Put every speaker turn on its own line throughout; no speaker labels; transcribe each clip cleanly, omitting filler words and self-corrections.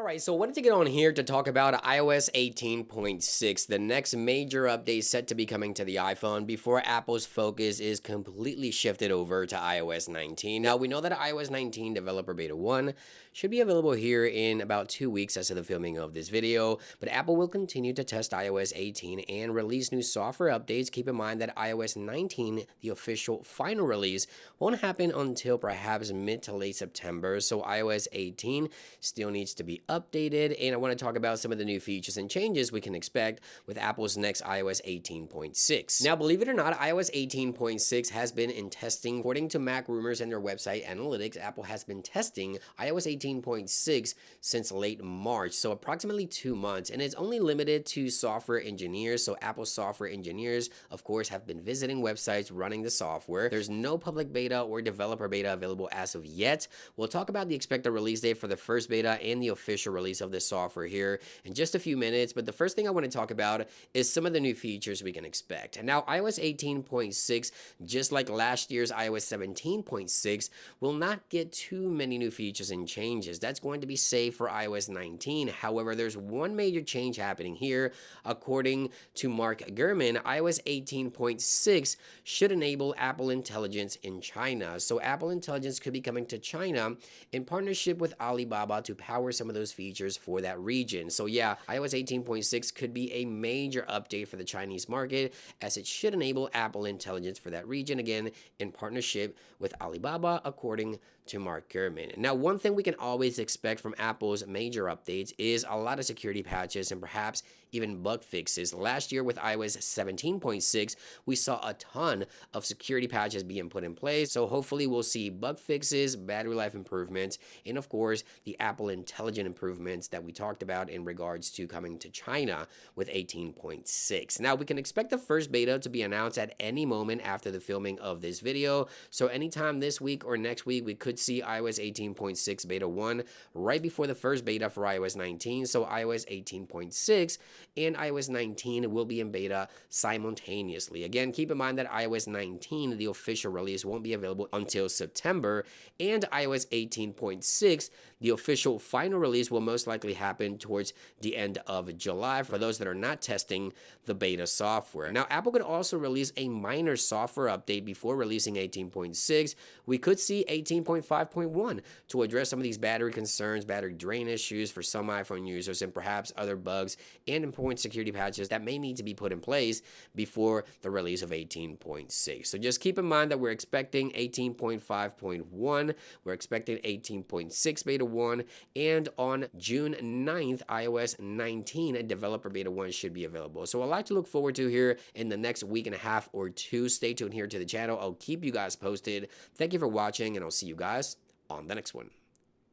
Alright, so I wanted to get on here to talk about iOS 18.6, the next major update set to be coming to the iPhone before Apple's focus is completely shifted over to iOS 19. Now, we know that iOS 19 Developer Beta 1 should be available here in about 2 weeks as of the filming of this video, but Apple will continue to test iOS 18 and release new software updates. Keep in mind that iOS 19, the official final release, won't happen until perhaps mid to late September, so iOS 18 still needs to be updated, and I want to talk about some of the new features and changes we can expect with Apple's next iOS 18.6. Now, believe it or not, iOS 18.6 has been in testing. According to Mac Rumors and their website analytics, Apple has been testing iOS 18.6 since late March, so approximately 2 months, and it's only limited to software engineers. So Apple software engineers, of course, have been visiting websites running the software. There's no public beta or developer beta available as of yet. We'll talk about the expected release date for the first beta and the official release of this software here in just a few minutes, but the first thing I want to talk about is some of the new features we can expect. And now iOS 18.6, just like last year's iOS 17.6, will not get too many new features and changes. That's going to be safe for iOS 19. However, there's one major change happening here. According to Mark Gurman, iOS 18.6 should enable Apple Intelligence in China. So Apple Intelligence could be coming to China in partnership with Alibaba to power some of those features for that region. So yeah, iOS 18.6 could be a major update for the Chinese market, as it should enable Apple Intelligence for that region, again in partnership with Alibaba, according to Mark Gurman. Now, one thing we can always expect from Apple's major updates is a lot of security patches and perhaps even bug fixes. Last year with iOS 17.6, we saw a ton of security patches being put in place, so hopefully we'll see bug fixes, battery life improvements, and of course the Apple Intelligent improvements that we talked about in regards to coming to China with 18.6. Now, we can expect the first beta to be announced at any moment after the filming of this video, so anytime this week or next week we could see iOS 18.6 beta 1 right before the first beta for iOS 19. So iOS 18.6 and iOS 19 will be in beta simultaneously. Again, keep in mind that iOS 19, the official release, won't be available until September, and iOS 18.6, the official final release, will most likely happen towards the end of July for those that are not testing the beta software. Now, Apple could also release a minor software update before releasing 18.6. We could see 18.5.1 to address some of these battery concerns, battery drain issues for some iPhone users, and perhaps other bugs and important security patches that may need to be put in place before the release of 18.6. So just keep in mind that we're expecting 18.5.1, we're expecting 18.6 beta 1, and on June 9th, iOS 19 developer beta 1 should be available. So a lot to look forward to here in the next week and a half or two. Stay tuned here to the channel. I'll keep you guys posted. Thank you for watching, and I'll see you guys on the next one.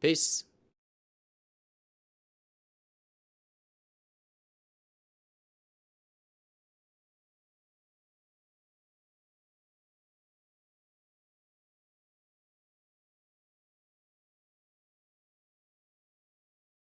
Peace.